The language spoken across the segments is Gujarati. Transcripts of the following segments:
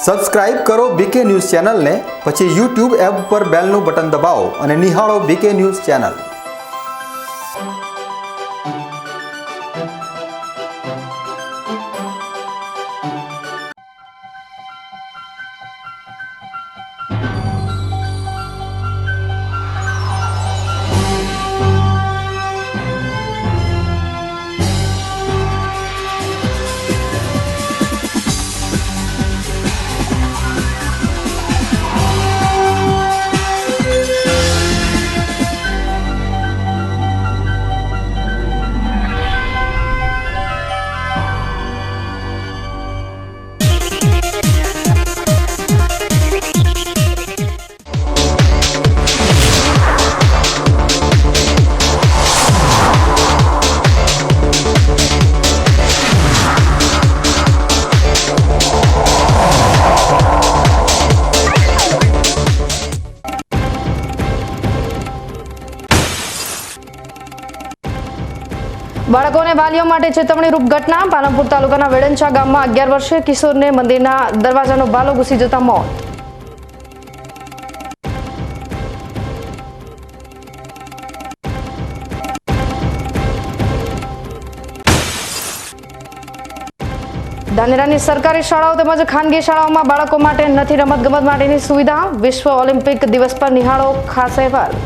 સબસ્ક્રાઇબ કરો બીકે ન્યૂઝ ચેનલને, પછી YouTube એપ પર બેલનું બટન દબાવો અને નિહાળો બીકે ન્યૂઝ ચેનલ। બાળકોને વાલીઓ માટે ચેતવણી રૂપ ઘટના। પાલનપુર તાલુકાના વેડંચા ગામમાં 11 વર્ષીય કિશોરને મંદિરના દરવાજાનો બાલો ઘૂસી જતા મોત। ધાનેરાની સરકારી શાળાઓ તેમજ ખાનગી શાળાઓમાં બાળકો માટે નથી રમતગમત માટેની સુવિધા। વિશ્વ ઓલિમ્પિક દિવસ પર નિહાળો ખાસ અહેવાલ।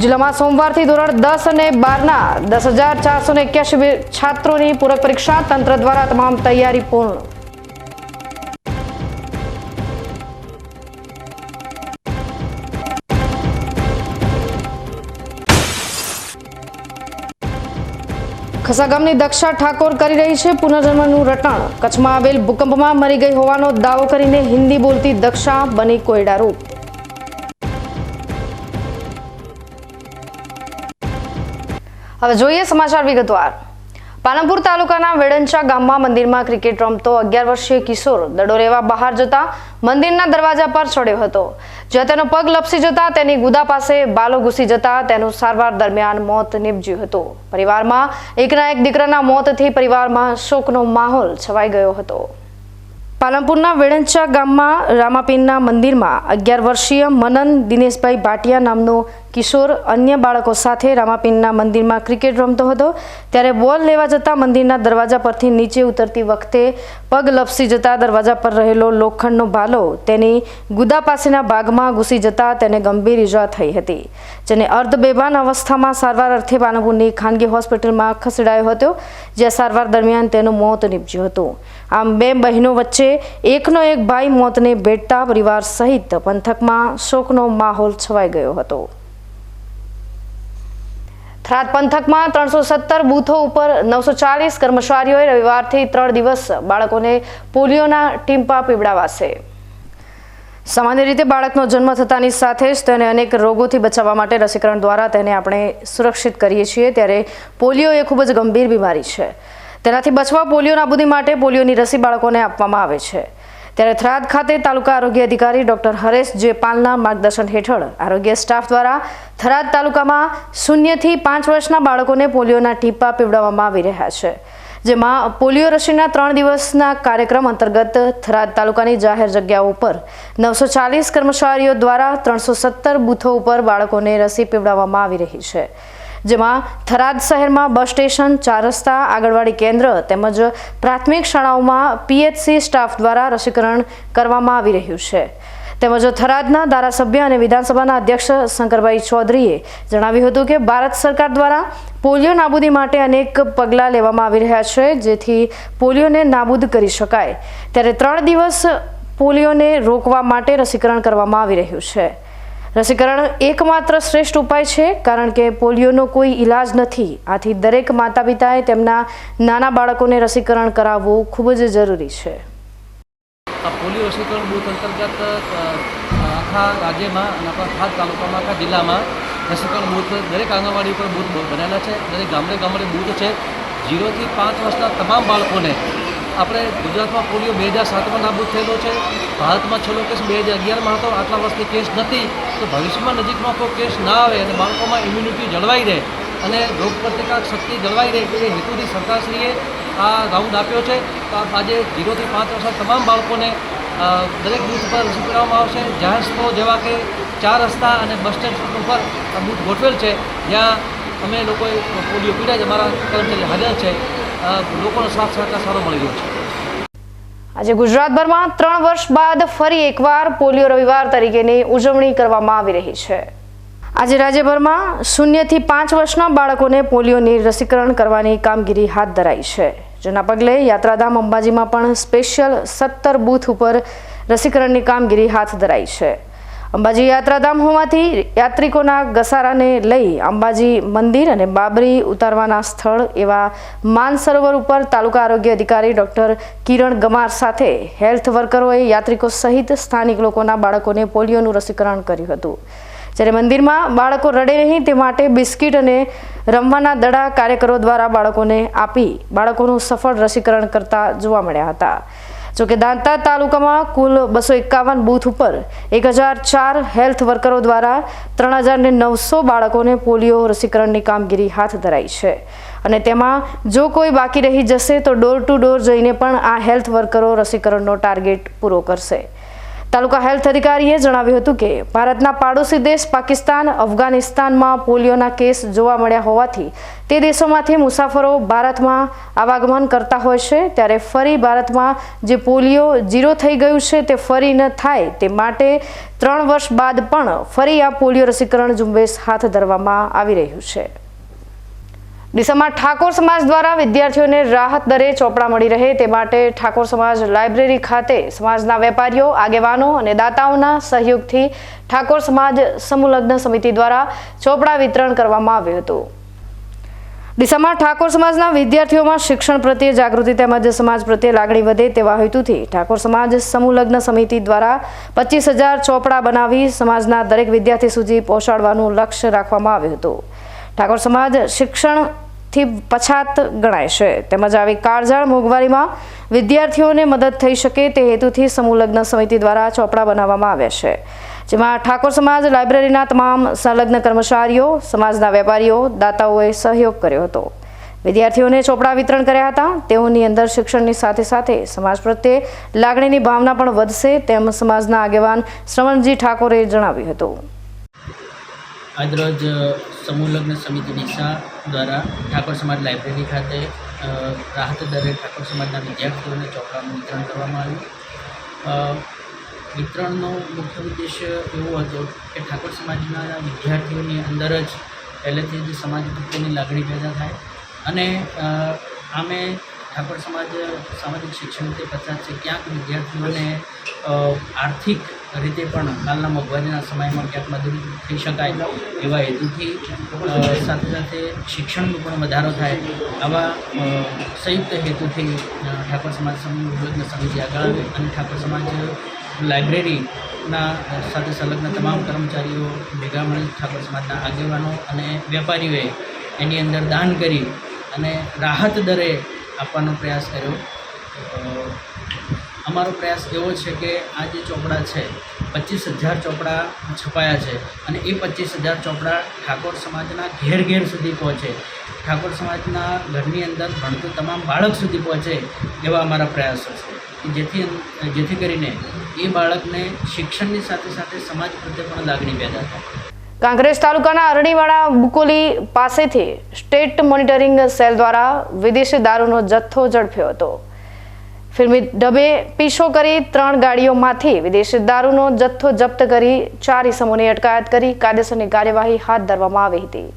जिल्लाમાં સોમવારથી ધોરણ 10 અને 12ના 10,481 છાત્રોની પૂરક પરીક્ષા। તંત્ર દ્વારા તમામ તૈયારી પૂર્ણ। ખસા ગામની દક્ષા ઠાકોર કરી રહી છે પુનર્જન્મનું રટણ। કચ્છમાં આવેલ ભૂકંપમાં મરી ગઈ હોવાનો દાવો કરીને હિન્દી બોલતી દક્ષા બની કોયડારૂપ। હવે જોઈએ સમાચાર વિગતવાર। પાલનપુર તાલુકાના વેડંચા ગામમાં મંદિરમાં ક્રિકેટ રમતો 11 વર્ષીય કિશોર દડો લેવા બહાર જતા મંદિરના દરવાજા પર ચડ્યો હતો, જ્યાં તેનો પગ લપસી જતા તેની ગુદા પાસે બાલો ઘૂસી જતા તેનું સારવાર દરમિયાન મોત નીપજ્યું હતું। પરિવારમાં એકના એક દીકરાના મોતથી પરિવારમાં શોકનો માહોલ છવાઈ ગયો હતો। પાલનપુરના વેડંચા ગામમાં રામાપીરના મંદિરમાં 11 વર્ષીય મનન દિનેશભાઈ ભાટિયા નામનો કિશોર અન્ય બાળકો સાથે રામાપીરના મંદિરમાં ક્રિકેટ રમતો હતો, ત્યારે બોલ લેવા જતા મંદિરના દરવાજા પરથી નીચે ઉતરતી વખતે પગ લપસી જતા દરવાજા પર રહેલો લોખંડનો ભાલો તેની ગુદા પાસેના ભાગમાં ઘૂસી જતા તેને ગંભીર ઈજા થઈ હતી, જેને અર્ધ બેભાન અવસ્થામાં સારવાર અર્થે પાલનપુરની ખાનગી હોસ્પિટલમાં ખસેડાયો હતો, જ્યાં સારવાર દરમિયાન તેનું મોત નીપજ્યું હતું। આમ બે બહેનો વચ્ચે એકનો એક ભાઈ મોતને ભેટતા પરિવાર સહિત પંથકમાં શોકનો માહોલ છવાઈ ગયો હતો। થરાદ પંથકમાં 317 બૂથો ઉપર 940 કર્મચારીઓએ રવિવારથી 3 દિવસ બાળકોને પોલિયોના ટીમ્પા પીવડાવાશે। સામાન્ય રીતે બાળકનો જન્મ થતાની સાથે જ તેને અનેક રોગોથી બચાવવા માટે રસીકરણ દ્વારા તેને આપણે સુરક્ષિત કરીએ છીએ, ત્યારે પોલિયો એ ખૂબ જ ગંભીર બીમારી છે। તેનાથી બચવા પોલિયો નાબૂદી માટે પોલિયોની રસી બાળકોને આપવામાં આવે છે। ત્યારે થરાદ ખાતે તાલુકા આરોગ્ય અધિકારી ડોક્ટર હરેશ જે પાલના માર્ગદર્શન હેઠળ આરોગ્ય સ્ટાફ દ્વારા થરાદ તાલુકામાં 0 થી 5 વર્ષના બાળકોને પોલિયોના ટીપા પીવડાવવામાં આવી રહ્યા છે, જેમાં પોલિયો રસીના 3 દિવસના કાર્યક્રમ અંતર્ગત થરાદ તાલુકાની જાહેર જગ્યાઓ ઉપર 940 કર્મચારીઓ દ્વારા 317 બૂથો ઉપર બાળકોને રસી પીવડાવવામાં આવી રહી છે, જેમાં થરાદ શહેરમાં બસ સ્ટેશન, 4 રસ્તા, આંગણવાડી કેન્દ્ર તેમજ પ્રાથમિક શાળાઓમાં પીએચસી સ્ટાફ દ્વારા રસીકરણ કરવામાં આવી રહ્યું છે। તેમજ થરાદના ધારાસભ્ય અને વિધાનસભાના અધ્યક્ષ શંકરભાઈ ચૌધરીએ જણાવ્યું હતું કે ભારત સરકાર દ્વારા પોલિયો નાબૂદી માટે અનેક પગલાં લેવામાં આવી રહ્યા છે, જેથી પોલિયોને નાબૂદ કરી શકાય। ત્યારે 3 દિવસ પોલિયોને રોકવા માટે રસીકરણ કરવામાં આવી રહ્યું છે। રસીકરણ એકમાત્ર શ્રેષ્ઠ ઉપાય છે, કારણ કે પોલિયોનો કોઈ ઈલાજ નથી। આથી દરેક માતા પિતાએ તેમના નાના બાળકોને રસીકરણ કરાવવું ખૂબ જ જરૂરી છે। પોલિયો રસીકરણ બૂથ અંતર્ગત આખા રાજ્યમાં અને આપણા ખાસ તાલુકામાં આખા જિલ્લામાં રસીકરણ બૂથ દરેક આંગણવાડી પર બૂથ બનેલા છે। દરેક ગામડે બૂથ છે। 0 થી 5 વર્ષના તમામ બાળકોને આપણે ગુજરાતમાં પોલિયો 2007માં નાબૂદ થયેલો છે. ભારતમાં છેલ્લો કેસ 2011માં હતો. આટલા વર્ષથી કેસ નથી. તો ભવિષ્યમાં નજીકમાં કોઈ કેસ ના આવે અને બાળકોમાં ઇમ્યુનિટી જળવાઈ રહે અને રોગ પ્રતિકારક શક્તિ જળવાઈ રહે એ હેતુથી સરકારશ્રીએ આ રાઉન્ડ આપ્યો છે. તો આજે 0 થી 5 વર્ષના તમામ બાળકોને દરેક બૂથ પર રસી પીવડાવવામાં આવશે. જાહેર સ્થળો જેવા કે 4 રસ્તા અને બસ સ્ટેન્ડ ઉપર આ બૂથ ગોઠવેલ છે, જ્યાં અમે લોકોએ પોલિયો પીવડાવી અમારા કર્મચારી હાજર છે. લોકોનો સાથ સહકાર સારો મળી રહ્યો છે. આજે ગુજરાતભરમાં 3 વર્ષ બાદ ફરી એકવાર પોલિયો રવિવાર તરીકેની ઉજવણી કરવામાં આવી રહી છે. આજે રાજ્યભરમાં 0 થી 5 વર્ષના બાળકોને પોલિયોની રસીકરણ કરવાની કામગીરી હાથ ધરાઈ છે. જેના પગલે યાત્રાધામ અંબાજીમાં પણ સ્પેશિયલ 17 બૂથ ઉપર રસીકરણની કામગીરી હાથ ધરાઈ છે. અંબાજી યાત્રાધામ હોવાથી યાત્રિકોના ઘસારાને લઈ અંબાજી મંદિર અને બાબરી ઉતારવાના સ્થળ એવા માનસરોવર ઉપર તાલુકા આરોગ્ય અધિકારી ડોક્ટર કિરણ ગમાર સાથે હેલ્થ વર્કરોએ યાત્રિકો સહિત સ્થાનિક લોકોના બાળકોને પોલિયોનું રસીકરણ કર્યું હતું. જ્યારે મંદિરમાં બાળકો રડે નહીં તે માટે બિસ્કિટ અને રમવાના દડા કાર્યકરો દ્વારા બાળકોને આપી બાળકોનું સફળ રસીકરણ કરતા જોવા મળ્યા હતા. જોકે દાંતા તાલુકામાં કુલ 251 બૂથ ઉપર 1004 હેલ્થ વર્કરો દ્વારા 3900 બાળકોને પોલિયો રસીકરણની કામગીરી હાથ ધરાઈ છે. અને તેમાં જો કોઈ બાકી રહી જશે તો ડોર ટુ ડોર જઈને પણ આ હેલ્થ વર્કરો રસીકરણનો ટાર્ગેટ પૂરો કરશે. તાલુકા હેલ્થ અધિકારીએ જણાવ્યું હતું કે ભારતના પાડોશી દેશ પાકિસ્તાન, અફઘાનિસ્તાનમાં પોલિયોના કેસ જોવા મળ્યા હોવાથી તે દેશોમાંથી મુસાફરો ભારતમાં આવાગમન કરતા હોય છે. ત્યારે ફરી ભારતમાં જે પોલિયો 0 થઈ ગયું છે તે ફરી ન થાય તે માટે 3 વર્ષ બાદ પણ ફરી આ પોલિયો રસીકરણ ઝુંબેશ હાથ ધરવામાં આવી રહ્યું છે. ડીસામાં ઠાકોર સમાજ દ્વારા વિદ્યાર્થીઓને રાહત દરે ચોપડા મળી રહે તે માટે ઠાકોર સમાજ લાઇબ્રેરી ખાતે સમાજના વેપારીઓ, આગેવાનો અને દાતાઓના સહયોગથી ઠાકોર સમાજ સમૂહ લગ્ન સમિતિ દ્વારા ચોપડા વિતરણ કરવામાં આવ્યું હતું. ડીસામાં ઠાકોર સમાજના વિદ્યાર્થીઓમાં શિક્ષણ પ્રત્યે જાગૃતિ તેમજ સમાજ પ્રત્યે લાગણી વધે તેવા હેતુથી ઠાકોર સમાજ સમૂહ લગ્ન સમિતિ દ્વારા 25,000 ચોપડા બનાવી સમાજના દરેક વિદ્યાર્થી સુધી પહોંચાડવાનું લક્ષ્ય રાખવામાં આવ્યું હતું. ઠાકોર સમાજ શિક્ષણથી પછાત ગણાય છે તેમજ આવી કાળઝાળ મોંઘવારીમાં વિદ્યાર્થીઓને મદદ થઈ શકે તે હેતુથી સમૂહ લગ્ન સમિતિ દ્વારા ચોપડા બનાવવામાં આવ્યા છે. જેમાં ઠાકોર સમાજ લાઇબ્રેરીના તમામ સંલગ્ન કર્મચારીઓ, સમાજના વેપારીઓ, દાતાઓએ સહયોગ કર્યો હતો. વિદ્યાર્થીઓને ચોપડા વિતરણ કર્યા હતા. તેઓની અંદર શિક્ષણની સાથે સાથે સમાજ પ્રત્યે લાગણીની ભાવના પણ વધશે તેમ સમાજના આગેવાન શ્રવણજી ઠાકોરે જણાવ્યું હતું. આજરોજ સમૂહ લગ્ન સમિતિ ડીસા દ્વારા ઠાકોર સમાજ લાઇબ્રેરી ખાતે રાહત દરે ઠાકોર સમાજના વિદ્યાર્થીઓને ચોપડાનું વિતરણ કરવામાં આવ્યું. વિતરણનો મુખ્ય ઉદ્દેશ્ય એવો હતો કે ઠાકોર સમાજના વિદ્યાર્થીઓની અંદર જ પહેલેથી જ સમાજ પ્રત્યેની લાગણી પેદા થાય અને આમે ઠાકોર સમાજ સામાજિક શિક્ષણથી પછાત છે. ક્યાંક વિદ્યાર્થીઓને આર્થિક રીતે પણ હાલના મોંઘવારીના સમયમાં ક્યાંક મદદ થઈ શકાય એવા હેતુથી સાથે સાથે શિક્ષણનો પણ વધારો થાય આવા સંયુક્ત હેતુથી ઠાકોર સમાજ સમૂહ લગ્ન સમિતિ આગળ આવી અને ઠાકોર સમાજ લાઇબ્રેરીના સાથે સંલગ્ન તમામ કર્મચારીઓ ભેગા મળી ઠાકોર સમાજના આગેવાનો અને વેપારીઓએ એની અંદર દાન કરી અને રાહત દરે આપવાનો પ્રયાસ કર્યો. અમારો પ્રયાસ એવો છે કે આ જે ચોપડા છે 25,000 ચોપડા છપાયા છે અને એ 25,000 ચોપડા ઠાકોર સમાજના ઘેર ઘેર સુધી પહોંચે, ઠાકોર સમાજના ઘરની અંદર ભણતું તમામ બાળક સુધી પહોંચે એવા અમારા પ્રયાસો છે કે જેથી કરીને એ બાળકને શિક્ષણની સાથે સાથે સમાજ પ્રત્યે પણ લાગણી પેદા થાય. કાંકરેજ તાલુકાના અરણીવાડા બુકોલી પાસેથી સ્ટેટ મોનિટરિંગ સેલ દ્વારા વિદેશી દારૂનો જથ્થો ઝડપ્યો હતો. ફિલ્મી ઢબે પીછો કરી 3 ગાડીઓમાંથી વિદેશી દારૂનો જથ્થો જપ્ત કરી 4 ઇસમોની અટકાયત કરી કાયદેસરની કાર્યવાહી હાથ ધરવામાં આવી હતી.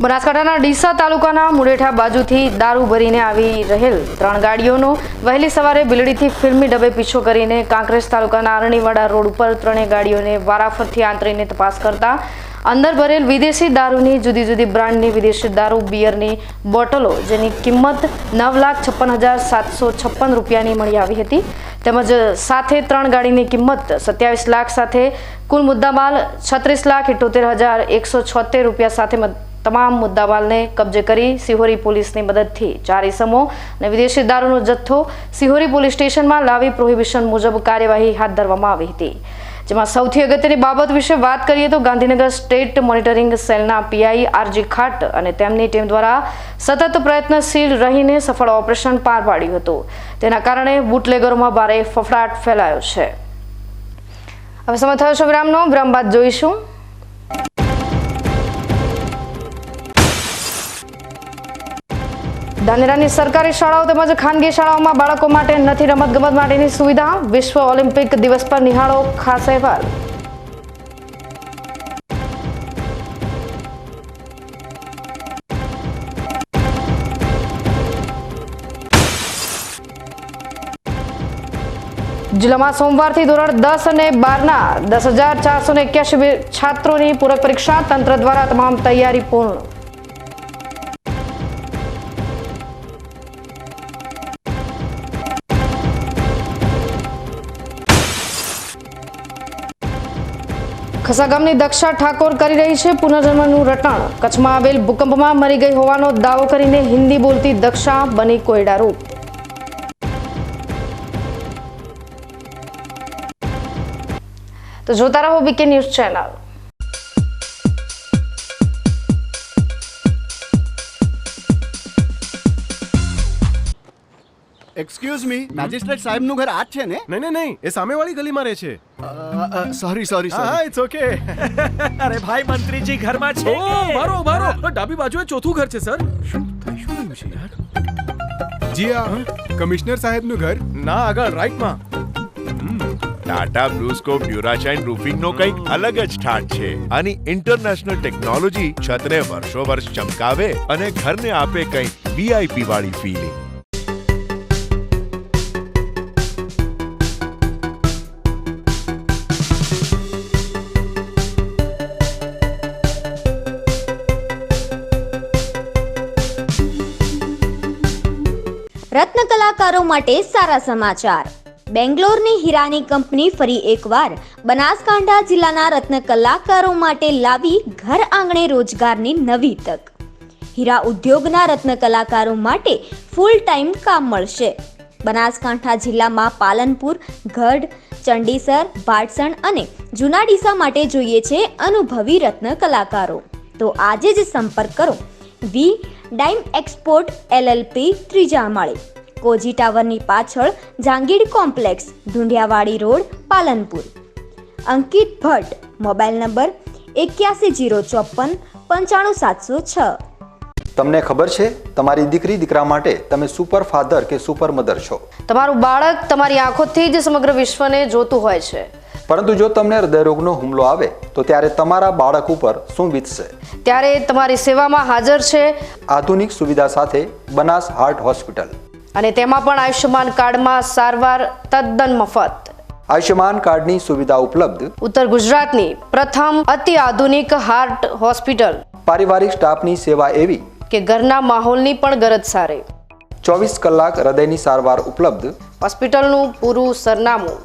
બનાસકાંઠાના ડીસા તાલુકાના મુડેઠા બાજુથી દારૂ ભરીને આવી રહેલ 3 ગાડીઓનો વહેલી સવારે બિલડીથી ફિલ્મી ઢબે પીછો કરીને કાંકરેજ તાલુકાના અરણીવાડા રોડ ઉપર 3 ગાડીઓને વારાફરથી આંતરીને તપાસ કરતા અંદર ભરેલ વિદેશી દારૂની જુદી જુદી બ્રાન્ડની વિદેશી દારૂ બિયરની બોટલો જેની કિંમત 9,56,756 રૂપિયાની મળી આવી હતી. તેમજ સાથે 3 ગાડીની કિંમત 27 લાખ સાથે કુલ મુદ્દામાલ 36,78,176 રૂપિયા સાથે તમામ મુદ્દામાલને કબજે કરી સિહોરી પોલીસની મદદથી 4 ઇસમો અને વિદેશી દારૂનો જથ્થો સિહોરી પોલીસ સ્ટેશનમાં લાવી પ્રોહિબિશન મુજબ કાર્યવાહી હાથ ધરવામાં આવી હતી, જેમાં સૌથી અગત્યની બાબત વિશે વાત કરીએ તો ગાંધીનગર સ્ટેટ મોનિટરિંગ સેલના પીઆઈ આરજી ખાટ અને તેમની ટીમ દ્વારા સતત પ્રયત્નશીલ રહીને સફળ ઓપરેશન પાર પાડ્યું હતું. તેના કારણે બુટલેગરોમાં ભારે ફફડાટ ફેલાયો છે. હવે સમય થયો છે વિરામનો. વિરામ બાદ જોઈશું ધાનેરાની સરકારી શાળાઓ તેમજ ખાનગી શાળાઓમાં બાળકો માટે નથી રમતગમત માટેની સુવિધા. વિશ્વ ઓલિમ્પિક દિવસ પર નિહાળો ખાસ અહેવાલ. જિલ્લામાં સોમવારથી ધોરણ 10 અને 12ના 10,481 છાત્રોની પૂરક પરીક્ષા. તંત્ર દ્વારા તમામ તૈયારી પૂર્ણ. ખસા ગામની દક્ષા ઠાકોર કરી રહી છે પુનર્જન્મનું રટણ. કચ્છમાં આવેલ ભૂકંપમાં મરી ગઈ હોવાનો દાવો કરીને હિન્દી બોલતી દક્ષા બની કોયડારૂપ. તો જોતા રહો BK news channel. Excuse me, magistrate સાહેબનું ઘર આ જ છે ને? નહીં નહીં નહીં, એ સામેવાળી ગલીમાં રહે છે. સોરી હા ઇટ્સ ઓકે. અરે ભાઈ મંત્રીજી ઘરમાં છે ઓ મારો મારો ડાબી બાજુએ ચોથું ઘર છે સર. શું થયું છે યાર? જી હા, કમિશનર સાહેબનું ઘર. ના આગળ રાઈટમાં. ટાટા બ્લુસ્કોપ ડ્યુરાશાઇન રૂફિંગનો કંઈક અલગ જ ઠાઠ છે. આની ઇન્ટરનેશનલ ટેકનોલોજી છતને વર્ષો વર્ષ ચમકાવે અને ઘરને આપે કંઈક વીઆઈપી વાળી ફીલિંગ. રત્ન કલાકારો માટે સારા સમાચાર. બેંગ્લોરની હીરાની કંપની ફરી એકવાર બનાસકાંઠા જિલ્લાના રત્ન કલાકારો માટે લાવી ઘર આંગણે રોજગારની નવી તક. હીરા ઉદ્યોગના રત્ન કલાકારો માટે ફૂલ ટાઈમ કામ મળશે. બનાસકાંઠા જિલ્લામાં પાલનપુર, ગઢ, ચંડીસર, ભાટસણ અને જૂના ડીસા માટે જોઈએ છે અનુભવી રત્ન કલાકારો. તો આજે જ સંપર્ક કરો વી ડાઇમ એક્સપોર્ટ LLP, 3જા માળે, કોજી ટાવરની પાછળ, જાંગીડ કોમ્પ્લેક્સ, ઢુંડિયાવાડી રોડ, પાલનપુર. અંકિત ભટ્ટ, મોબાઈલ નંબર 8104595706. તમને ખબર છે તમારી દીકરી દીકરા માટે તમે સુપર ફાધર કે સુપર મધર છો. તમારું બાળક તમારી આંખોથી જ સમગ્ર વિશ્વને જોતું હોય છે. પરંતુ જો તમને હૃદયરોગનો હુમલો આવે તો ત્યારે તમારા બાળક ઉપર શું વીતશે? ત્યારે તમારી સેવામાં હાજર છે આધુનિક સુવિધા સાથે બનાસ હાર્ટ હોસ્પિટલ, અને તેમાં પણ આયુષ્યમાન કાર્ડમાં સારવાર તદ્દન મફત. આયુષ્યમાન કાર્ડની સુવિધા ઉપલબ્ધ. ઉત્તર ગુજરાતની પ્રથમ અતિ આધુનિક હાર્ટ હોસ્પિટલ. પારિવારિક સ્ટાફની સેવા એવી કે ઘરના માહોલની પણ ગરજ સારે. 24 કલાક હૃદયની સારવાર ઉપલબ્ધ. હોસ્પિટલનું પૂરું સરનામું.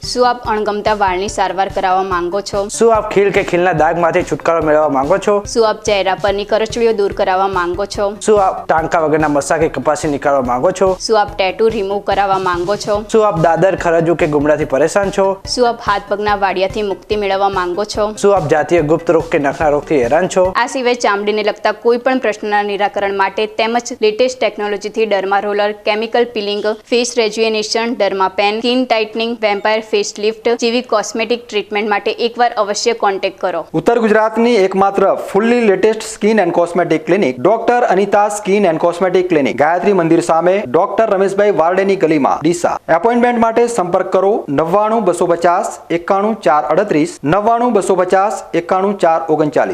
શું આપ અણગમતા વાળની સારવાર કરાવવા માંગો છો? શું આપ ખીલ કે ખીલના દાગમાંથી છુટકારો મેળવવા માંગો છો? શું આપ ચહેરા પરની કરચલીઓ દૂર કરાવવા માંગો છો? શું આપ ટાંકા વગરના મસા કે કપાસી નીકાળવા માંગો છો? શું આપ ટેટુ રિમૂવ કરાવવા માંગો છો? શું આપ દાદર, ખરજુ કે ગુમડાથી પરેશાન છો? શું આપ હાથ પગના વાડિયાથી મુક્તિ મેળવવા માંગો છો? શું આપ જાતીય ગુપ્ત રોગ કે નખના રોગથી હેરાન છો? આ સિવાય ચામડીને લગતા કોઈ પણ પ્રશ્નના નિરાકરણ માટે તેમજ લેટેસ્ટ ટેકનોલોજીથી derma roller, chemical peeling, face rejuvenation, derma pen, skin tightening, vampire face lift જેવી કોસ્મેટિક ટ્રીટમેન્ટ માટે એકવાર અવશ્ય કોન્ટેક્ટ કરો. ઉત્તર ગુજરાતની એકમાત્ર fully latest skin and cosmetic clinic doctor Anita skin and cosmetic clinic, Gayatri Mandir સામે, ડોક્ટર રમેશભાઈ વારડેની ગલીમાં, ડીસા. એપોઇન્ટમેન્ટ માટે સંપર્ક કરો 99 250 91 438, 99 250 91 439.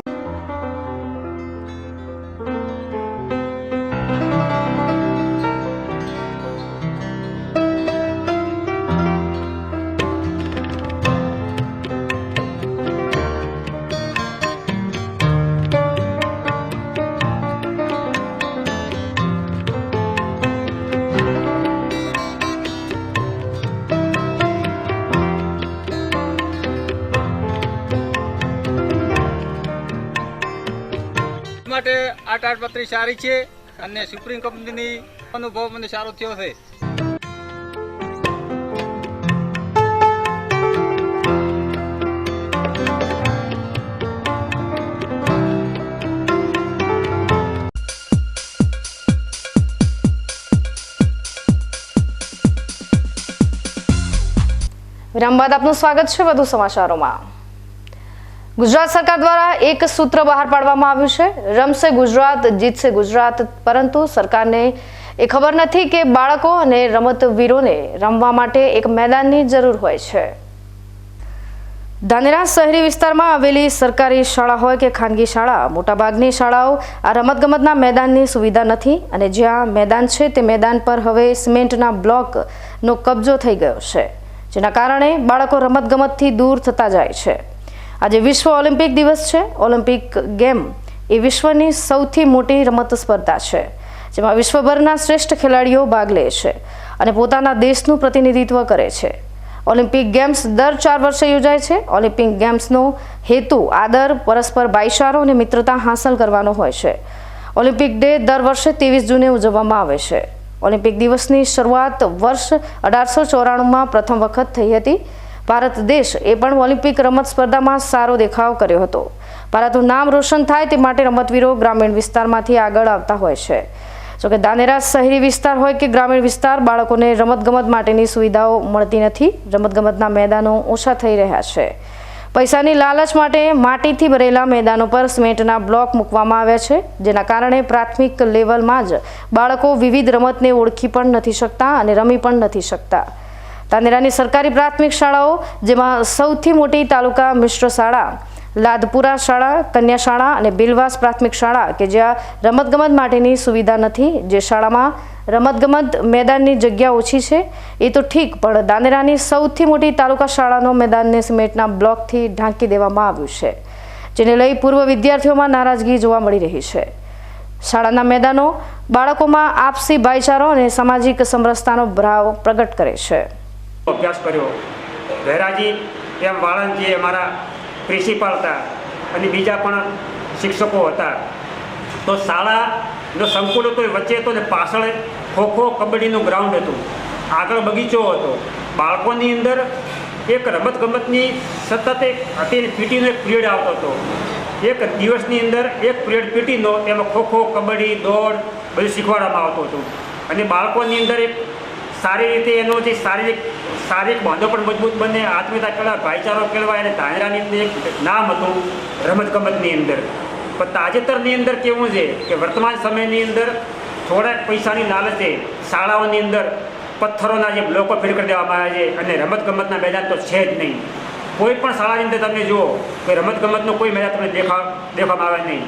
તાડપત્રી સારી છે અને સુપ્રીમ કંપનીની અનુભવ મને સારો થયો છે. વિરામ બાદ આપનું સ્વાગત છે. વધુ સમાચારોમાં. ગુજરાત સરકાર દ્વારા એક સૂત્ર બહાર પાડવામાં આવ્યું છે, રમશે ગુજરાત જીતશે ગુજરાત. પરંતુ સરકારને એ ખબર નથી કે બાળકો અને રમતવીરોને રમવા માટે એક મેદાનની જરૂર હોય છે. ધાનેરા શહેરી વિસ્તારમાં આવેલી સરકારી શાળા હોય કે ખાનગી શાળા, મોટાભાગની શાળાઓ આ રમતગમતના મેદાનની સુવિધા નથી અને જ્યાં મેદાન છે તે મેદાન પર હવે સિમેન્ટના બ્લોકનો કબજો થઈ ગયો છે, જેના કારણે બાળકો રમતગમતથી દૂર થતા જાય છે. આજે વિશ્વ ઓલિમ્પિક દિવસ છે. ઓલિમ્પિક ગેમ એ વિશ્વની સૌથી મોટી રમત સ્પર્ધા છે, જેમાં વિશ્વભરના શ્રેષ્ઠ ખેલાડીઓ ભાગ લે છે અને પોતાના દેશનું પ્રતિનિધિત્વ કરે છે. ઓલિમ્પિક ગેમ્સ દર 4 વર્ષે યોજાય છે. ઓલિમ્પિક ગેમ્સનો હેતુ આદર, પરસ્પર ભાઈચારો અને મિત્રતા હાંસલ કરવાનો હોય છે. ઓલિમ્પિક ડે દર વર્ષે 23 જૂને ઉજવવામાં આવે છે. ઓલિમ્પિક દિવસની શરૂઆત વર્ષ 1894માં પ્રથમ વખત થઈ હતી. ભારત દેશ એ પણ ઓલિમ્પિક રમત સ્પર્ધામાં સારો દેખાવ કર્યો હતો. ભારતનું નામ રોશન થાય તે માટે રમતવીરો ગ્રામીણ વિસ્તારમાંથી આગળ આવતા હોય છે. જોકે ધાનેરા શહેરી વિસ્તાર હોય કે ગ્રામીણ વિસ્તાર, બાળકોને રમતગમત માટેની સુવિધાઓ મળતી નથી. રમતગમતના મેદાનો ઓછા થઈ રહ્યા છે. પૈસાની લાલચ માટે માટીથી ભરેલા મેદાનો પર સિમેન્ટના બ્લોક મૂકવામાં આવ્યા છે, જેના કારણે પ્રાથમિક લેવલમાં જ બાળકો વિવિધ રમતને ઓળખી પણ નથી શકતા અને રમી પણ નથી શકતા. ધાનેરાની સરકારી પ્રાથમિક શાળાઓ, જેમાં સૌથી મોટી તાલુકા મિશ્ર શાળા, લાદપુરા શાળા, કન્યા શાળા અને બિલવાસ પ્રાથમિક શાળા કે જ્યાં રમતગમત માટેની સુવિધા નથી. જે શાળામાં રમતગમત મેદાનની જગ્યા ઓછી છે એ તો ઠીક, પણ ધાનેરાની સૌથી મોટી તાલુકા શાળાનો મેદાનને સિમેન્ટના બ્લોકથી ઢાંકી દેવામાં આવ્યું છે, જેને લઈ પૂર્વ વિદ્યાર્થીઓમાં નારાજગી જોવા મળી રહી છે. શાળાના મેદાનો બાળકોમાં આપસી ભાઈચારો અને સામાજિક સમરસતાનો ભાવ પ્રગટ કરે છે. અભ્યાસ કર્યો. ધૈરાજી એમ વાળંદજી અમારા પ્રિન્સિપાલ હતા અને બીજા પણ શિક્ષકો હતા. તો શાળાનો સંકુલ હતો, વચ્ચે હતો ને પાછળ ખોખો કબડ્ડીનું ગ્રાઉન્ડ હતું, આગળ બગીચો હતો. બાળકોની અંદર એક રમતગમતની સતત એક પીટીનો એક પિરિયડ આવતો હતો. એક દિવસની અંદર એક પિરિયડ પીટીનો, એમાં ખોખો, કબડ્ડી, દોડ બધું શીખવાડવામાં આવતું હતું. અને બાળકોની અંદર એક સારી રીતે એનો જે શારીરિક બાંધો પણ મજબૂત બને, આત્મીયતા કેળવાય, ભાઈચારો કેળવાય. અને ધાનેરાની અંદર એક નામ હતું રમતગમતની અંદર. પણ તાજેતરની અંદર કેવું છે કે વર્તમાન સમયની અંદર થોડાક પૈસાની લાલચે શાળાઓની અંદર પથ્થરોના જે બ્લોકો ફિટ કરી દેવામાં આવ્યા છે અને રમતગમતના મેદાન તો છે જ નહીં. કોઈ પણ શાળાની અંદર તમે જુઓ કે રમતગમતનું કોઈ મેદાન તમને દેખવામાં આવે નહીં.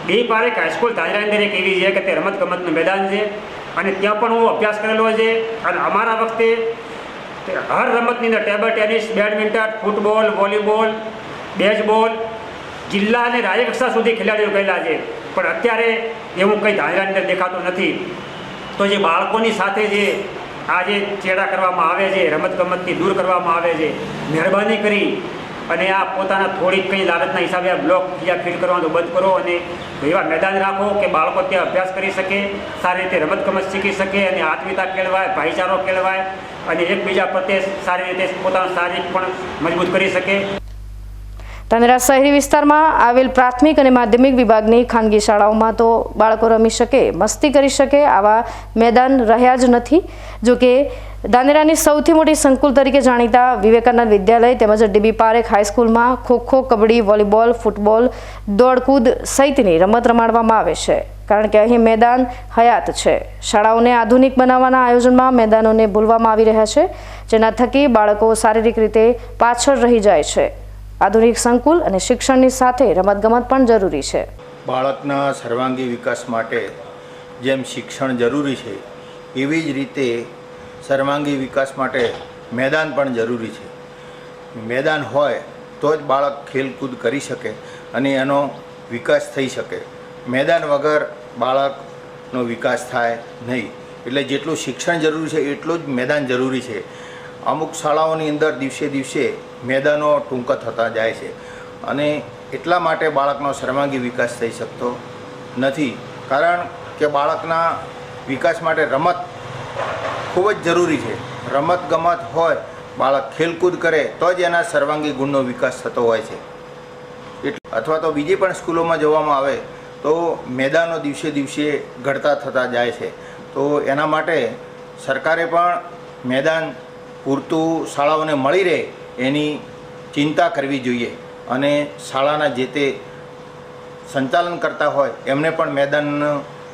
બી પારેખ હાઈસ્કૂલ ધાનેરાની અંદર એક એવી છે કે તે રમતગમતનું મેદાન છે અને ત્યાં પણ હું અભ્યાસ કરેલો છે. અને અમારા વખતે હર રમતની અંદર table tennis, badminton, football, volleyball, baseball જિલ્લા અને રાજ્ય કક્ષા સુધી ખેલાડીઓ ગયેલા છે. પણ અત્યારે એવું કંઈ ધાનેરાની અંદર દેખાતું નથી. તો જે બાળકોની સાથે જે આ જે ચેડા કરવામાં આવે છે, રમતગમતથી દૂર કરવામાં આવે છે, મહેરબાની કરી અને આ પોતાના થોડીક કંઈ લાલચના હિસાબે આ બ્લોક જ્યાં ફિટ કરવાનું બંધ કરો અને એવા મેદાન રાખો કે બાળકો ત્યાં અભ્યાસ કરી શકે, સારી રીતે રમતગમત શીખી શકે અને આત્મીયતા કેળવાય, ભાઈચારો કેળવાય અને એકબીજા પ્રત્યે સારી રીતે પોતાનું શારીરિક પણ મજબૂત કરી શકે. ધાનેરા શહેરી વિસ્તારમાં આવેલ પ્રાથમિક અને માધ્યમિક વિભાગની ખાનગી શાળાઓમાં તો બાળકો રમી શકે, મસ્તી કરી શકે આવા મેદાન રહ્યા જ નથી. જોકે ધાનેરાની સૌથી મોટી સંકુલ તરીકે જાણીતા વિવેકાનંદ વિદ્યાલય તેમજ ડીબી પારેખ હાઈસ્કૂલમાં ખોખો, કબડ્ડી, વોલીબોલ, ફૂટબોલ, દોડકૂદ સહિતની રમત રમાડવામાં આવે છે, કારણ કે અહીં મેદાન હયાત છે. શાળાઓને આધુનિક બનાવવાના આયોજનમાં મેદાનોને ભૂલવામાં આવી રહ્યા છે, જેના થકી બાળકો શારીરિક રીતે પાછળ રહી જાય છે. આધુનિક સંકુલ અને શિક્ષણની સાથે રમતગમત પણ જરૂરી છે. બાળકના સર્વાંગી વિકાસ માટે જેમ શિક્ષણ જરૂરી છે, એવી જ રીતે સર્વાંગી વિકાસ માટે મેદાન પણ જરૂરી છે. મેદાન હોય તો જ બાળક ખેલકૂદ કરી શકે અને એનો વિકાસ થઈ શકે. મેદાન વગર બાળકનો વિકાસ થાય નહીં. એટલે જેટલું શિક્ષણ જરૂરી છે એટલું જ મેદાન જરૂરી છે. અમુક શાળાઓની અંદર દિવસે દિવસે મેદાનો ટૂંકા થતા જાય છે અને એટલા માટે બાળકનો સર્વાંગી વિકાસ થઈ શકતો નથી. કારણ કે બાળકના વિકાસ માટે રમત ખૂબ જ જરૂરી છે. રમત ગમત હોય, બાળક ખેલકૂદ કરે તો જ એના સર્વાંગી ગુણનો વિકાસ થતો હોય છે. અથવા તો બીજી પણ સ્કૂલોમાં જોવામાં આવે તો મેદાનો દિવસે દિવસે ઘટતા થતા જાય છે. તો એના માટે સરકારે પણ મેદાન પૂરતું શાળાઓને મળી રહે એની ચિંતા કરવી જોઈએ અને શાળાના જે તે સંચાલન કરતા હોય એમને પણ મેદાન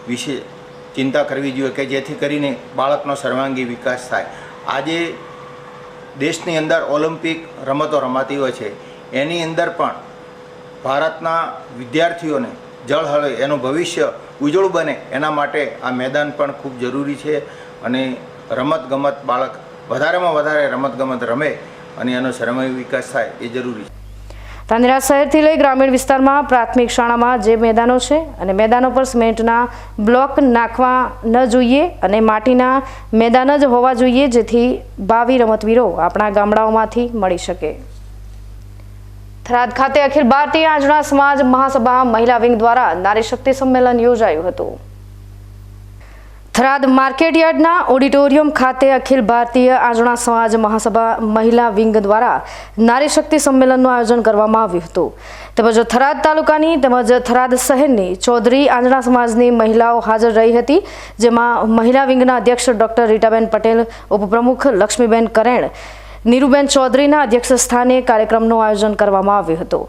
વિશે ચિંતા કરવી જોઈએ કે જેથી કરીને બાળકનો સર્વાંગી વિકાસ થાય. આજે દેશની અંદર ઓલિમ્પિક રમતો રમાતી હોય છે, એની અંદર પણ ભારતના વિદ્યાર્થીઓને જળ હળે એનું ભવિષ્ય ઉજ્જવળ બને એના માટે આ મેદાન પણ ખૂબ જરૂરી છે અને રમતગમત બાળક વધારેમાં વધારે રમતગમત રમે અને એનો સર્વાંગી વિકાસ થાય એ જરૂરી છે. ધાનેરા શહેરથી લઈ ગ્રામીણ વિસ્તારમાં પ્રાથમિક શાળામાં જે મેદાનો છે અને મેદાનો પર સિમેન્ટના બ્લોક નાખવા ન જોઈએ અને માટીના મેદાન જ હોવા જોઈએ, જેથી ભાવિ રમતવીરો આપણા ગામડાઓમાંથી મળી શકે. થરાદ ખાતે અખિલ ભારતીય આંજણા સમાજ મહાસભા મહિલા વિંગ દ્વારા નારી શક્તિ સંમેલન યોજાયું હતું. થરાદ માર્કેટયાર્ડના ઓડિટોરિયમ ખાતે અખિલ ભારતીય આંજણા સમાજ મહાસભા મહિલા વિંગ દ્વારા નારી શક્તિ સંમેલનનું આયોજન કરવામાં આવ્યું હતું. તેમજ થરાદ તાલુકાની તેમજ થરાદ શહેરની ચૌધરી આંજણા સમાજની મહિલાઓ હાજર રહી હતી, જેમાં મહિલા વિંગના અધ્યક્ષ ડોક્ટર રીટાબેન પટેલ, ઉપપ્રમુખ લક્ષ્મીબેન કરેણ, નીરુબેન ચૌધરીના અધ્યક્ષ સ્થાને કાર્યક્રમનું આયોજન કરવામાં આવ્યું હતું.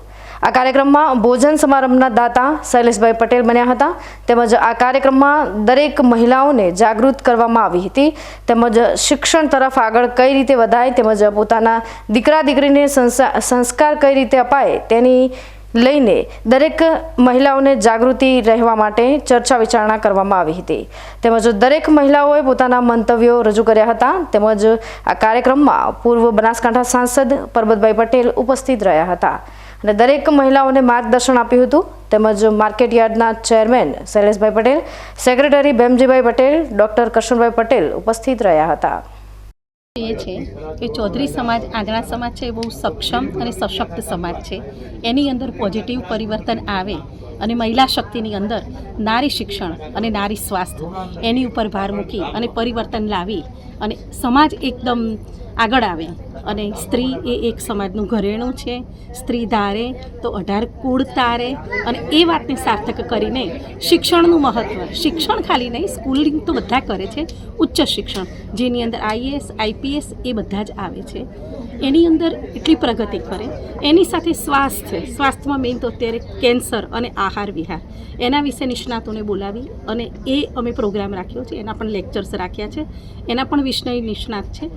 આ કાર્યક્રમમાં ભોજન સમારંભના દાતા શૈલેષભાઈ પટેલ બન્યા હતા. તેમજ આ કાર્યક્રમમાં દરેક મહિલાઓને જાગૃત કરવામાં આવી હતી. તેમજ શિક્ષણ તરફ આગળ કઈ રીતે વધાય તેમજ પોતાના દીકરા દીકરીને સંસ્કાર કઈ રીતે અપાય તેની લઈને દરેક મહિલાઓને જાગૃતિ રહેવા માટે ચર્ચા વિચારણા કરવામાં આવી હતી. તેમજ દરેક મહિલાઓએ પોતાના મંતવ્યો રજૂ કર્યા હતા. તેમજ આ કાર્યક્રમમાં પૂર્વ બનાસકાંઠા સાંસદ પરબતભાઈ પટેલ ઉપસ્થિત રહ્યા હતા અને દરેક મહિલાઓને માર્ગદર્શન આપ્યું હતું. તેમજ માર્કેટયાર્ડના ચેરમેન શૈલેષભાઈ પટેલ, સેક્રેટરી ભેમજીભાઈ પટેલ, ડોક્ટર કરશનભાઈ પટેલ ઉપસ્થિત રહ્યા હતા. એ છે કે ચૌધરી સમાજ આંજણા સમાજ છે એ બહુ સક્ષમ અને સશક્ત સમાજ છે. એની અંદર પોઝિટિવ પરિવર્તન આવે અને મહિલા શક્તિની અંદર નારી શિક્ષણ અને નારી સ્વાસ્થ્ય એની ઉપર ભાર મૂકી અને પરિવર્તન લાવી અને સમાજ એકદમ આગળ આવે. અને સ્ત્રી એ એક સમાજનું ઘરેણું છે. સ્ત્રી ધારે તો 18 કુળ તારે અને એ વાતને સાર્થક કરીને શિક્ષણનું મહત્ત્વ, શિક્ષણ ખાલી નહીં, સ્કૂલિંગ તો બધા કરે છે, ઉચ્ચ શિક્ષણ જેની અંદર IAS IPS એ બધા જ આવે છે. એની અંદર એટલી પ્રગતિ કરે. એની સાથે સ્વાસ્થ્યમાં મેઇન તો અત્યારે કેન્સર અને આહાર વિહાર એના વિશે નિષ્ણાતોને બોલાવી અને એ અમે પ્રોગ્રામ રાખ્યો છે. એના પણ લેક્ચર્સ રાખ્યા છે. એના પણ વિષય નિષ્ણાત છે.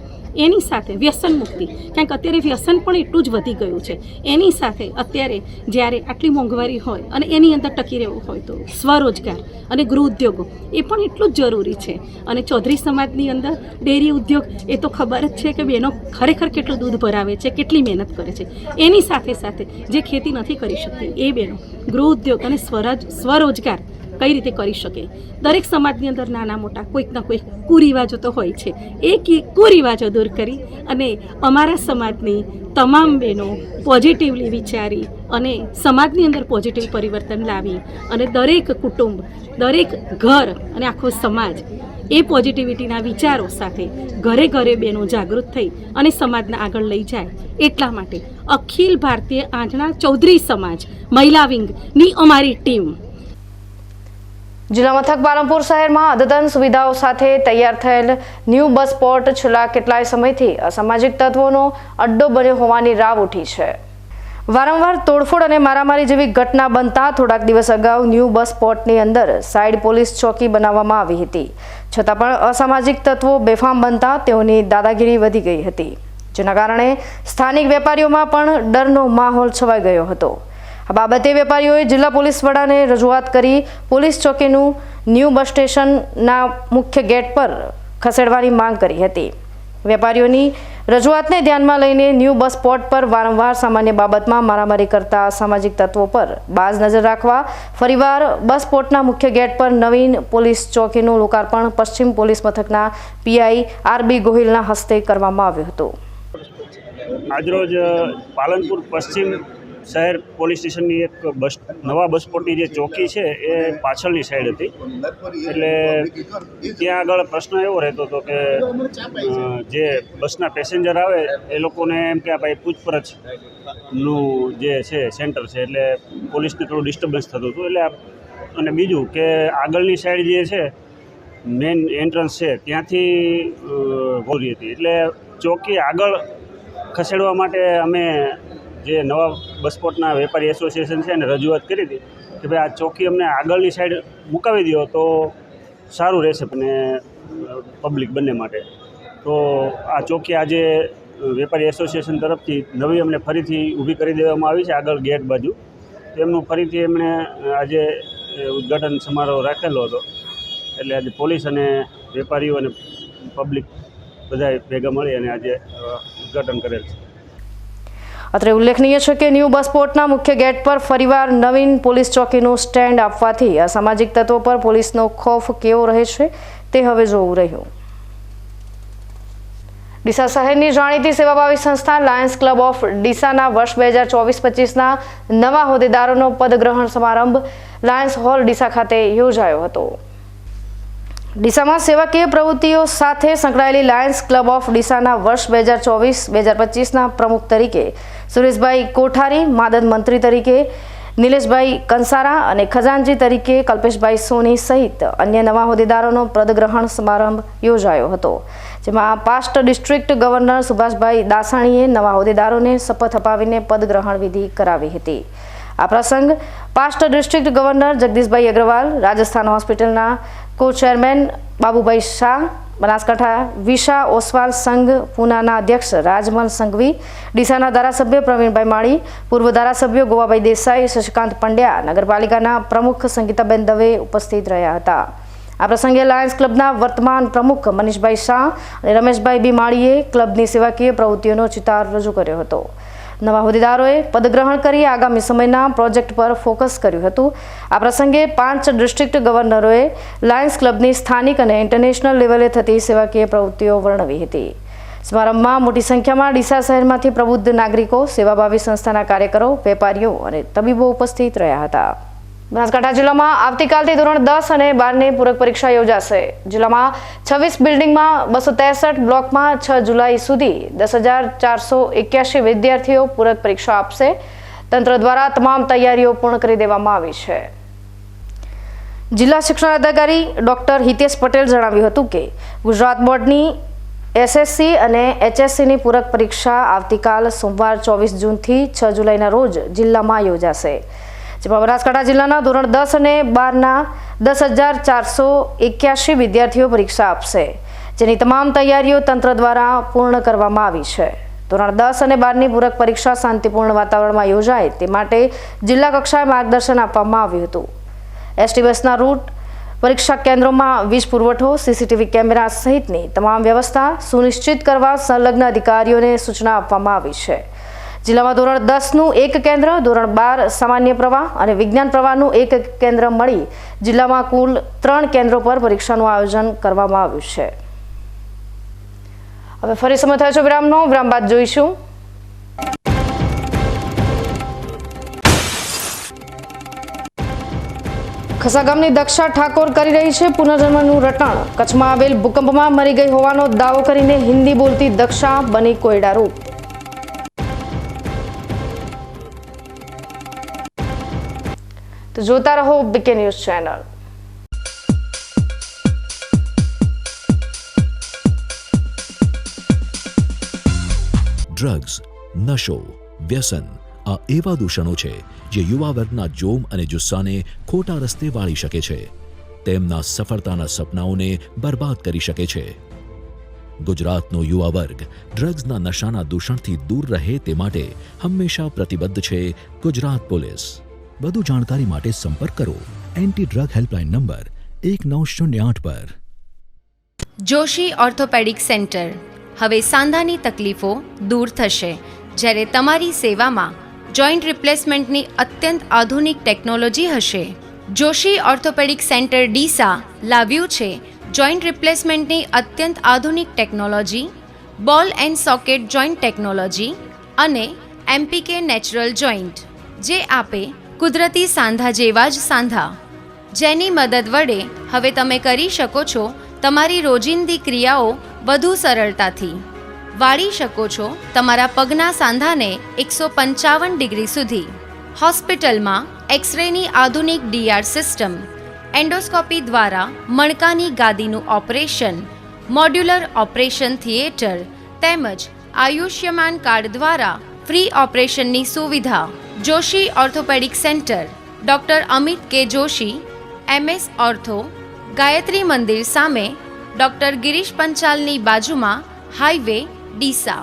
એની સાથે વ્યસન મુક્તિ, કારણ કે અત્યારે વ્યસન પણ એટલું જ વધી ગયું છે. એની સાથે અત્યારે જ્યારે આટલી મોંઘવારી હોય અને એની અંદર ટકી રહેવું હોય તો સ્વરોજગાર અને ગૃહ ઉદ્યોગો એ પણ એટલું જ જરૂરી છે. અને ચૌધરી સમાજની અંદર ડેરી ઉદ્યોગ એ તો ખબર જ છે કે બહેનો ખરેખર કેટલું દૂધ ભરાવે છે, કેટલી મહેનત કરે છે. એની સાથે સાથે જે ખેતી નથી કરી શકતી એ બહેનો ગૃહ ઉદ્યોગ અને સ્વરોજગાર કઈ રીતે કરી શકે. દરેક સમાજની અંદર નાના મોટા કોઈકના કોઈક કુરિવાજો તો હોય છે. એ કુરિવાજો દૂર કરી અને અમારા સમાજની તમામ બહેનો પોઝિટિવલી વિચારી અને સમાજની અંદર પોઝિટિવ પરિવર્તન લાવી અને દરેક કુટુંબ, દરેક ઘર અને આખો સમાજ એ પોઝિટિવિટીના વિચારો સાથે ઘરે ઘરે બહેનો જાગૃત થઈ અને સમાજને આગળ લઈ જાય. એટલા માટે અખિલ ભારતીય આંજણા ચૌધરી સમાજ મહિલા વિંગની અમારી ટીમ જિલ્લા મથક પાલનપુર શહેરમાં અદ્યતન સુવિધાઓ સાથે તૈયાર થયેલ ન્યૂ બસ સ્પોટ છેલ્લા કેટલાય સમયથી અસામાજિક તત્વોનો અડ્ડો બન્યો હોવાની રાવ ઉઠી છે. વારંવાર તોડફોડ અને મારામારી જેવી ઘટના બનતા થોડાક દિવસ અગાઉ ન્યૂ બસ સ્પોટની અંદર સાઇડ પોલીસ ચોકી બનાવવામાં આવી હતી. છતાં પણ અસામાજિક તત્વો બેફામ બનતા તેઓની દાદાગીરી વધી ગઈ હતી, જેના કારણે સ્થાનિક વેપારીઓમાં પણ ડરનો માહોલ છવાઈ ગયો હતો. આ બાબતે વેપારીઓએ જિલ્લા પોલીસ વડાને રજૂઆત કરી પોલીસ ચોકીનું ન્યૂ બસ સ્ટેશનના મુખ્ય ગેટ પર ખસેડવાની માંગ કરી હતી. વેપારીઓની રજૂઆતને ધ્યાનમાં લઈને ન્યૂ બસ સ્પોટ પર વારંવાર સામાન્ય બાબતમાં મારામારી કરતા સામાજિક તત્વો પર બાજ નજર રાખવા ફરીવાર બસ સ્પોટના મુખ્ય ગેટ પર નવીન પોલીસ ચોકીનું લોકાર્પણ પશ્ચિમ પોલીસ મથકના PI RB ગોહિલના હસ્તે કરવામાં આવ્યું હતું. આજરોજ પાલનપુર પશ્ચિમ શહેર પોલીસ સ્ટેશનની એક નવા બસ સ્પોટની જે ચોકી છે એ પાછળની સાઈડ હતી. એટલે ત્યાં આગળ પ્રશ્ન એવો રહેતો હતો કે જે બસના પેસેન્જર આવે એ લોકોને એમ કે ભાઈ પૂછપરછનું જે છે સેન્ટર છે, એટલે પોલીસને થોડું ડિસ્ટર્બન્સ થતું હતું. એટલે અને બીજું કે આગળની સાઈડ જે છે મેઇન એન્ટ્રન્સ છે ત્યાંથી ગોરી હતી. એટલે ચોકી આગળ ખસેડવા માટે અમે જે નવા બસ સ્પોટના વેપારી એસોસિએશન છે એને રજૂઆત કરી હતી કે ભાઈ આ ચોકી અમને આગળની સાઈડ મુકાવી દો તો સારું રહેશે અને પબ્લિક બંને માટે. તો આ ચોકી આજે વેપારી એસોસિએશન તરફથી નવી અમને ફરીથી ઊભી કરી દેવામાં આવી છે આગળ ગેટ બાજુ. તો એમનું ફરીથી એમણે આજે ઉદ્ઘાટન સમારોહ રાખેલો હતો. એટલે આજે પોલીસ અને વેપારીઓ અને પબ્લિક બધા ભેગા મળી અને આજે ઉદ્ઘાટન કરેલ છે. અત્રે ઉલ્લેખનીય છે કે ન્યૂ બસ સ્પોટના મુખ્ય ગેટ પર ફરીવાર નવીન પોલીસ ચોકીનું સ્ટેન્ડ આપવાથી અસામાજિક તત્વો પર પોલીસનો ખોફ કેવો રહે છે તે હવે જોવું રહ્યું. ડીસા શહેરની જાણીતી સેવાભાવી સંસ્થા લાયન્સ ક્લબ ઓફ ડીસાના વર્ષ 2024-25ના નવા હોદ્દેદારોનો પદગ્રહણ સમારંભ લાયન્સ હોલ ડીસા ખાતે યોજાયો હતો. ડીસામાં સેવાકીય પ્રવૃત્તિઓ સાથે સંકળાયેલી લાયન્સ ક્લબ ઓફ ડીસાના વર્ષ 2024-2025ના પ્રમુખ તરીકે સુરેશભાઈ કોઠારી, માદન મંત્રી તરીકે નિલેશભાઈ કંસારા અને ખજાનજી તરીકે કલ્પેશભાઈ સોની સહિત અન્ય નવા હોદ્દેદારોનો પદગ્રહણ સમારંભ યોજાયો હતો, જેમાં પાસ્ટ ડિસ્ટ્રિક્ટ ગવર્નર સુભાષભાઈ દાસાણીએ નવા હોદ્દેદારોને શપથ અપાવીને પદગ્રહણ વિધિ કરાવી હતી. આ પ્રસંગ પાસ્ટ ડિસ્ટ્રિક્ટ ગવર્નર જગદીશભાઈ અગ્રવાલ, રાજસ્થાન હોસ્પિટલના કો ચેરમેન બાબુભાઈ શાહ, બનાસકાંઠા વિશા ઓસવાલ સંઘ પૂનાના અધ્યક્ષ રાજમલ સંઘવી, ડીસાના ધારાસભ્ય પ્રવીણભાઈ માળી, પૂર્વ ધારાસભ્યો ગોવાભાઈ દેસાઈ, શશિકાંત પંડ્યા, નગરપાલિકાના પ્રમુખ સંગીતાબેન દવે ઉપસ્થિત રહ્યા હતા. આ પ્રસંગે લાયન્સ ક્લબના વર્તમાન પ્રમુખ મનીષભાઈ શાહ અને રમેશભાઈ બી માળીએ ક્લબની સેવાકીય પ્રવૃત્તિઓનો ચિતાર રજૂ કર્યો હતો. નવા હોદ્દેદારોએ પદગ્રહણ કરી આગામી સમયના પ્રોજેક્ટ પર ફોકસ કર્યું હતું. આ પ્રસંગે 5 ડિસ્ટ્રિક્ટ ગવર્નરોએ લાયન્સ ક્લબની સ્થાનિક અને ઇન્ટરનેશનલ લેવલે થતી સેવાકીય પ્રવૃત્તિઓ વર્ણવી હતી. સમારંભમાં મોટી સંખ્યામાં ડીસા શહેરમાંથી પ્રબુદ્ધ નાગરિકો, સેવાભાવી સંસ્થાના કાર્યકરો, વેપારીઓ અને તબીબો ઉપસ્થિત રહ્યા હતા. બનાસકાંઠા જિલ્લામાં આવતીકાલથી ધોરણ 10 અને 12ની પૂરક પરીક્ષા યોજાશે. જિલ્લામાં 26 બિલ્ડિંગમાં 263 બ્લોકમાં 6 જુલાઈ સુધી 10,481 વિદ્યાર્થીઓ પૂરક પરીક્ષા આપશે. તંત્ર દ્વારા તમામ તૈયારીઓ પૂર્ણ કરી દેવામાં આવી છે. જિલ્લા શિક્ષણ અધિકારી ડોક્ટર હિતેશ પટેલ જણાવ્યું હતું કે ગુજરાત બોર્ડની એસએસસી અને એચએસસીની પૂરક પરીક્ષા આવતીકાલ સોમવાર 24 જૂનથી 6 જુલાઈના રોજ જિલ્લામાં યોજાશે, જેમાં બનાસકાંઠા જિલ્લાના ધોરણ 10 અને 12ના 10,481 વિદ્યાર્થીઓ પરીક્ષા આપશે, જેની તમામ તૈયારીઓ તંત્ર દ્વારા પૂર્ણ કરવામાં આવી છે. ધોરણ 10 અને 12ની પૂરક પરીક્ષા શાંતિપૂર્ણ વાતાવરણમાં યોજાય તે માટે જિલ્લા કક્ષાએ માર્ગદર્શન આપવામાં આવ્યું હતું. એસટી બસના રૂટ, પરીક્ષા કેન્દ્રોમાં વીજ પુરવઠો, સીસીટીવી કેમેરા સહિતની તમામ વ્યવસ્થા સુનિશ્ચિત કરવા સંલગ્ન અધિકારીઓને સૂચના આપવામાં આવી છે. જિલ્લામાં ધોરણ 10નું 1 કેન્દ્ર, ધોરણ 12 સામાન્ય પ્રવાહ અને વિજ્ઞાન પ્રવાહનું 1 કેન્દ્ર મળી જિલ્લામાં કુલ 3 કેન્દ્રો પર પરીક્ષાનું આયોજન કરવામાં આવ્યું છે. હવે ફરી સમય થયો છે વિરામનો. વિરામ બાદ જોઈશું ખસા ગામની દક્ષા ઠાકોર કરી રહી છે પુનર્જન્મનું રટણ. કચ્છમાં આવેલ ભૂકંપમાં મરી ગઈ હોવાનો દાવો કરીને હિન્દી બોલતી દક્ષા બની કોયડા રૂપ. તો જોતા રહો બીકે ન્યૂઝ ચેનલ. ડ્રગ્સ, નશો, વ્યસન આ એવા દૂષણો છે જે યુવા વર્ગના જોમ અને જુસ્સાને ખોટા રસ્તે વાળી શકે છે, તેમના સફળતાના સપનાઓને બરબાદ કરી શકે છે. ગુજરાતનો યુવા વર્ગ ડ્રગ્સના નશાના દૂષણથી દૂર રહે તે માટે હંમેશા પ્રતિબદ્ધ છે ગુજરાત પોલીસ. વધુ જાણકારી માટે સંપર્ક કરો એન્ટી ડ્રગ હેલ્પલાઇન નંબર 1908 પર. Joshi orthopaedic centre. હવે સાંધાની તકલીફો દૂર થશે જ્યારે તમારી સેવામાં જોઈન્ટ રિપ્લેસમેન્ટની અત્યંત આધુનિક ટેકનોલોજી હશે. જોશી ઓર્થોપેડિક સેન્ટર ડીસા લાવ્યું છે જોઈન્ટ રિપ્લેસમેન્ટની અત્યંત આધુનિક ટેકનોલોજી, બોલ એન્ડ સોકેટ જોઈન્ટ ટેકનોલોજી અને એમપીકે નેચરલ જોઈન્ટ. જે આપે કુદરતી સાંધા જેવા જ સાંધા, જેની મદદ વડે હવે તમે કરી શકો છો તમારી રોજિંદી ક્રિયાઓ વધુ સરળતાથી. વાળી શકો છો તમારા પગના સાંધાને 155 ડિગ્રી સુધી. હોસ્પિટલમાં એક્સરેની આધુનિક DR સિસ્ટમ, એન્ડોસ્કોપી દ્વારા મણકાની ગાદીનું ઓપરેશન, મોડ્યુલર ઓપરેશન થિયેટર તેમજ આયુષ્યમાન કાર્ડ દ્વારા ફ્રી ઓપરેશનની સુવિધા. Joshi orthopaedic centre, doctor Amit કે જોશી, MS ઓર્થો, ગાયત્રી મંદિર સામે, ડૉક્ટર ગિરીશ પંચાલની બાજુમાં, હાઈવે, ડીસા.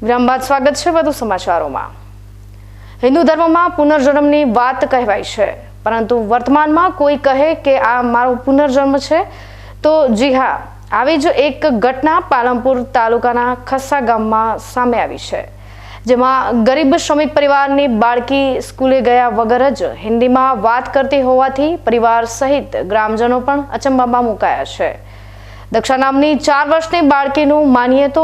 વિરામ બાદ સ્વાગત છે વધુ સમાચારોમાં. હિન્દુ ધર્મમાં પુનર્જન્મની વાત કહેવાય છે, પરંતુ વર્તમાનમાં કોઈ કહે કે આ મારો પુનર્જન્મ છે તો જી હા, આવી જ એક ઘટના પાલનપુર તાલુકાના ખસ્સા ગામમાં સામે આવી છે, જેમાં ગરીબ શ્રમિક પરિવારની બાળકી સ્કૂલે ગયા વગર જ હિન્દીમાં વાત કરતી હોવાથી પરિવાર સહિત ગ્રામજનો પણ અચંબામાં મુકાયા છે. દક્ષા નામની 4 વર્ષની બાળકીનું માનીએ તો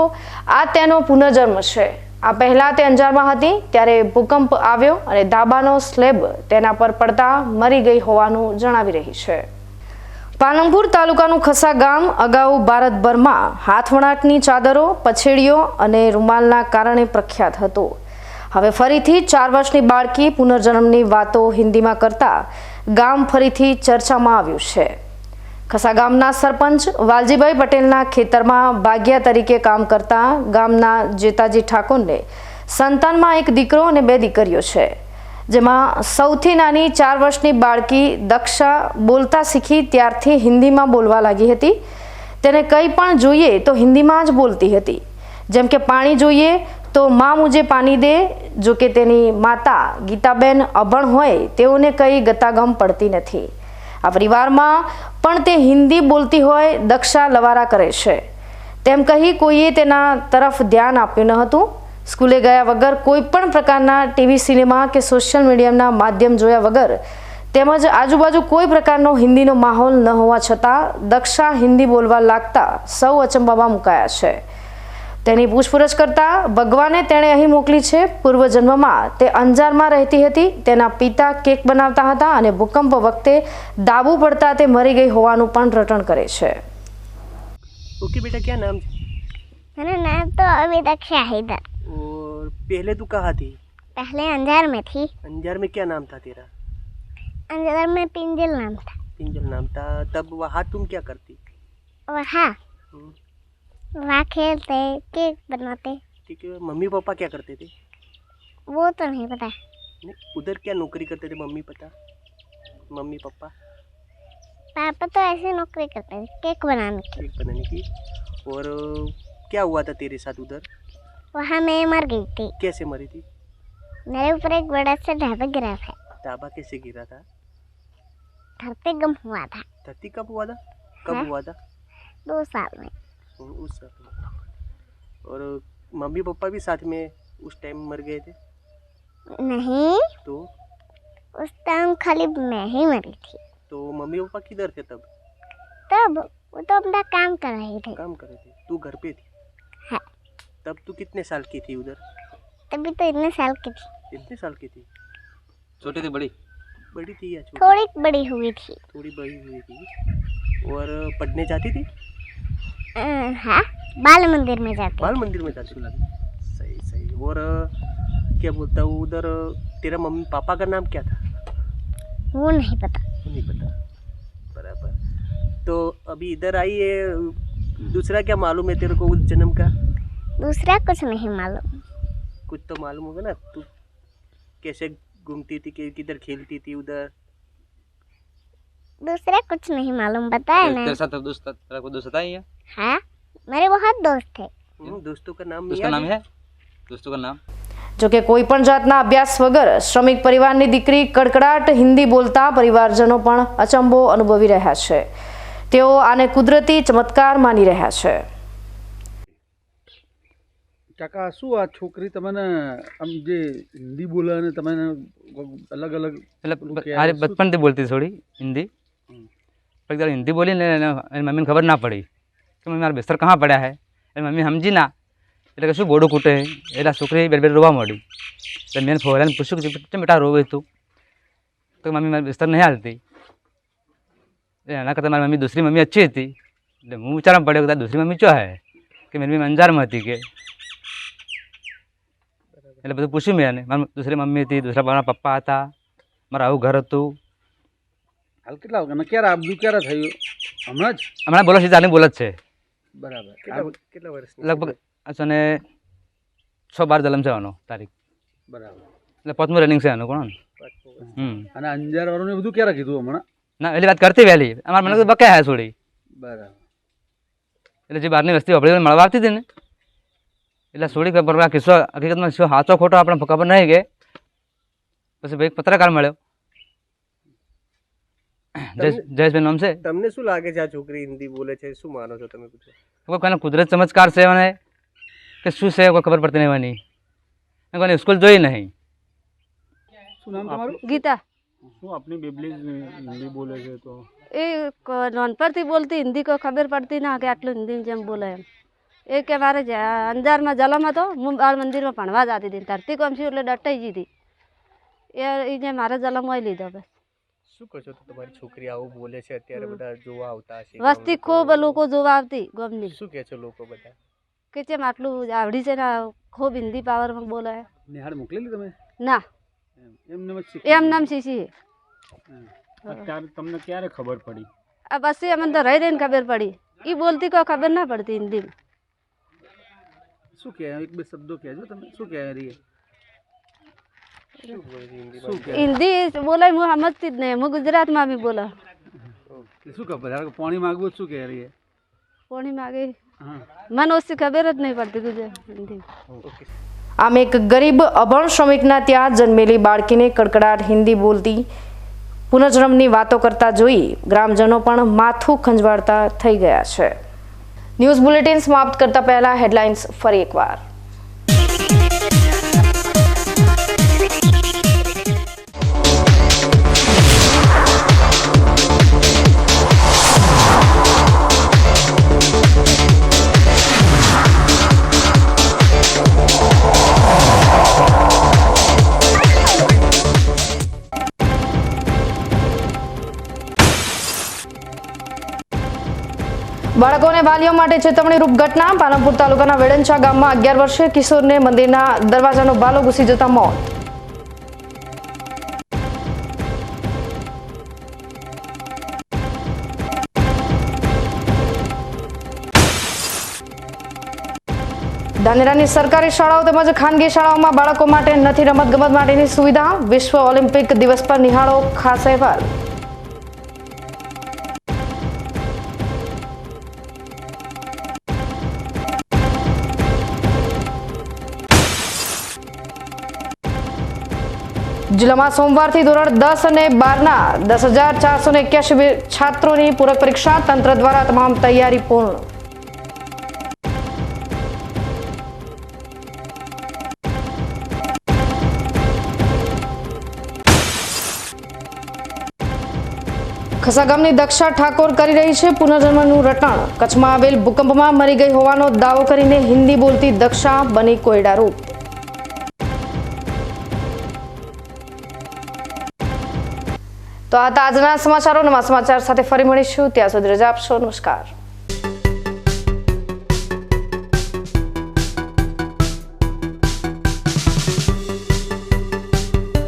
આ તેનો પુનર્જન્મ છે. આ પહેલા તે અંજારમાં હતી ત્યારે ભૂકંપ આવ્યો અને ધાબાનો સ્લેબ તેના પર પડતા મરી ગઈ હોવાનું જણાવી રહી છે. પાલનપુર તાલુકાનું ખસ્સા ગામ અગાઉ ભારતભરમાં હાથવણાટની ચાદરો, પછેડીઓ અને રૂમાલના કારણે પ્રખ્યાત હતું. હવે ફરીથી 4 વર્ષની બાળકી પુનર્જન્મની વાતો હિન્દીમાં કરતા ગામ ફરીથી ચર્ચામાં આવ્યું છે. ખસ્સા ગામના સરપંચ વાલજીભાઈ પટેલના ખેતરમાં ભાગ્યા તરીકે કામ કરતા ગામના જેતાજી ઠાકોરને સંતાનમાં એક દીકરો અને 2 દીકરીઓ છે, જેમાં સૌથી નાની 4 વર્ષની બાળકી દક્ષા બોલતા શીખી ત્યારથી હિન્દીમાં બોલવા લાગી હતી. તેને કંઈ પણ જોઈએ તો હિન્દીમાં જ બોલતી હતી. જેમ કે પાણી જોઈએ તો માં મુજે પાણી દે. જો કે તેની માતા ગીતાબેન અભણ હોય તેઓને કંઈ ગતાગમ પડતી નથી. આ પરિવારમાં પણ તે હિન્દી બોલતી હોય દક્ષા લવારા કરે છે તેમ કહી કોઈએ તેના તરફ ધ્યાન આપ્યું ન હતું. સ્કૂલે ગયા વગર કોઈ પણ પ્રકારના ટીવી, સિનેમા કે સોશિયલ મીડિયાના માધ્યમ જોયા વગર તેમજ આજુબાજુ કોઈ પ્રકારનો હિન્દીનો માહોલ ન હોવા છતાં દક્ષા હિન્દી બોલવા લાગતા સૌ અચંબામાં મુકાયા છે. તેની પૂછપરછ કરતા ભગવાને તેણે અહીં મોકલી છે. પૂર્વજન્મમાં તે અંજારમાં રહેતી હતી. તેના પિતા કેક બનાવતા હતા અને ભૂકંપ વખતે દાબુ પડતા તે મરી ગઈ હોવાનું પણ રટણ કરે છે. ओके बेटा, क्या नाम? मेरा नाम तो अभी दक्षा है इधर। और पहले तू कहाँ थी? पहले अंजार में थी। अंजार में क्या नाम था तेरा? अंजार में पिंजल नाम था। पिंजल नाम था। तब वहाँ तुम क्या करती? वहाँ वहाँ खेलते, केक बनाते। ठीक है। मम्मी पापा क्या करते थे? वो तो नहीं पता। उधर क्या नौकरी करते थे मम्मी पता? Mummy papa? पापा तो ऐसे नौकरी करते थे, केक बनाने की। केक बनाने की। और क्या हुआ था तेरे साथ उधर? वहाँ मैं मर गई थी। कैसे मरी थी? मेरे ऊपर एक बड़ा सा ढाबा गिरा था। ढाबा कैसे गिरा था? धरती कम हुआ था। धरती कब हुआ था? कब हुआ था? 2 साल में। उस साल में। और मम्मी पापा भी साथ में उस टाइम मर गए थे? नहीं, तो उस टाइम खाली मैं ही मरी थी। तो मम्मी पापा किधर थे तब? तब वो तो अपना काम कर रहे थे। काम कर रहे थे। तू घर पे थी? हाँ। तब तू कितने साल की थी उधर? तभी तो इतने साल की थी। कितने साल की थी? छोटी थी बड़ी? बड़ी थी या छोटी? थोड़ी बड़ी हुई थी। थोड़ी बड़ी हुई थी। और पढ़ने जाती थी? हाँ, बाल मंदिर में जाती। बाल मंदिर में जाती थी। सही सही। और क्या बोलता हूँ, उधर तेरा मम्मी पापा का नाम क्या था? वो नहीं पता। नहीं पता, बराबर। तो अभी इधर आई है, दूसरा क्या मालूम है तेरे को उस जन्म का? दूसरा कुछ नहीं मालूम। कुछ तो मालूम होगा ना, तू कैसे घूमती थी, किधर खेलती थी उधर? दूसरा कुछ नहीं मालूम, बताया ना। तेरे साथ तेरा कोई दोस्त है? हाँ, मेरे बहुत दोस्त थे। दोस्तों का नाम उसका नाम है? दोस्तों का नाम? જો કે કોઈ પણ જાતના અભ્યાસ વગર શ્રમિક પરિવારની દીકરી કડકડાટ હિન્દી બોલતા પરિવારજનો પણ અચંબો અનુભવી રહ્યા છે. તેઓ આને કુદરતી ચમત્કાર માની રહ્યા છે. કાકા શું આ છોકરી તમને આમ જે હિન્દી બોલે અને તમે અલગ અલગ अरे बचपन से बोलती थोड़ी हिंदी, पर जब हिंदी बोली ने मम्मी ने खबर ना पड़ी कि मम्मी मारा बिस्तर कहाँ पड़ा है. मम्मी समझी ना એટલે શું બોડું કૂટે એટલે છોકરી બે બે રોવા માંડી. એટલે મેં ફોરાને પૂછ્યું કે કેમ બેટા રોવે તું? તો મમ્મી મારી બિસ્તર નહીં હાલતી. એના કરતાં મારી મમ્મી दूसरी मम्मी अच्छी थी. એટલે હું વિચારવા પડ્યો કે दूसरी मम्मी क्या है કે मेरी मम्मी अंजाરમાં હતી કે. એટલે બધું પૂછ્યું મેં એને. મારી दूसरी मम्मी હતી, दूसरा મારા પપ્પા હતા, મારા આવું ઘર હતું. હાલ કેટલા વાગ્યા ક્યારે આ બધું ક્યારે થયું? હમણાં બોલો સીધા બોલે જ છે. બરાબર. કેટલા વર્ષ? લગભગ અને 6-12 જલમ છે આનો તારીખ. બરાબર. એટલે પાંચમું રનિંગ છે આનું કોણ. અને અંજાર વાળું બધું ક્યારે કીધું હમણાં? ના એલી વાત કરતી વહેલી અમારા મને તો બકાય હે થોડી. બરાબર. એટલે જે બહારની વસ્તી વપડી મળવા આવતી હતી ને એટલે થોડી ખબર આ કિસ્સો હકીકતમાં શું સાચો ખોટો આપણે ખબર નહીં કે પછી ભાઈ પત્રકાર મળ્યો જયેશભાઈ નામ છે. તમને શું લાગે છે આ છોકરી હિન્દી બોલે છે, શું માનો છો તમે? કોઈ કોઈને કુદરત ચમત્કાર છે મને કે શું છે કોઈ ખબર પડતી નહીં એની. કોઈને સ્કૂલ જોઈ નહીં. શું નામ તમારું? ગીતા. શું આપની બેબલી હિન્દી બોલે છે તો એ નાનપણથી બોલતી, હિન્દી કોઈ ખબર પડતી ના કે આટલું હિન્દી જેમ બોલે એમ. એ કે મારે અંજારમાં જલમ હતો, હું બાળ મંદિરમાં ભણવા જતી હતી, ધરતી કોમ છું એટલે ડટાઈ ગઈ હતી. એ મારે જલમ હોય લીધો બસ. શું કહો છો તમારી છોકરી આવું બોલે છે અત્યારે બધા જોવા આવતા હશે? વસ્તી ખૂબ લોકો જોવા આવતી ગમની. શું કહે છે લોકો બધા? કે જેમ આટલું આવડી છે ને ખૂબ હિન્દી પાવરમાં બોલે. નિહાળ મોકલેલી તમે? ના, એમ નામ શીશી. અત્યારે તમને ક્યારે ખબર પડી? આ બસ અમને તો રહી રહીને ખબર પડી. એ બોલતી કોઈ ખબર ના પડતી હિન્દીમાં. શું કહે? એક બે શબ્દો કહેજો તમે. શું કહે રહી? હિન્દી બોલે હું સમજતી જ નહીં. હું ગુજરાતમાં બી બોલા. શું ખબર? પાણી માગવું શું કહે રહી? પાણી માગે મને ઓછી ખબર જ નહીં પડતી ગુજરાત હિન્દી. આમ એક ગરીબ અભણ શ્રમિકના ત્યાં જન્મેલી બાળકીને કડકડાટ હિન્દી બોલતી પુનર્જન્મની વાતો કરતા જોઈ ગ્રામજનો પણ માથું ખંજવાળતા થઈ ગયા છે. ન્યૂઝ બુલેટિન સમાપ્ત કરતા પહેલા હેડલાઇન્સ ફરી એકવાર. બાળકોને વાલીઓ માટે ચેતવણી રૂપ ઘટના. પાલનપુર તાલુકાના વેડંચા ગામમાં 11 વર્ષીય કિશોરને મંદિરના દરવાજાનો બાલો ઘૂસી જતા મોત. ધાનેરાની સરકારી શાળાઓ તેમજ ખાનગી શાળાઓમાં બાળકો માટે નથી રમતગમત માટેની સુવિધા. વિશ્વ ઓલિમ્પિક દિવસ પર નિહાળો ખાસ અહેવાલ. જિલ્લામાં સોમવારથી ધોરણ 10 અને 12ના 10,481 છાત્રોની પૂરક પરીક્ષા. તંત્ર દ્વારા તમામ તૈયારી પૂર્ણ. ખસા ગામની દક્ષા ઠાકોર કરી રહી છે પુનર્જન્મનું રટણ. કચ્છમાં આવેલ ભૂકંપમાં મરી ગઈ હોવાનો દાવો કરીને હિન્દી બોલતી દક્ષા બની કોયડા રૂપ. તો તો આ હતા આજના સમાચારો. નવા સમાચાર સાથે ફરી મળીશું. ત્યાં સુધી રજા આપશો. નમસ્કાર.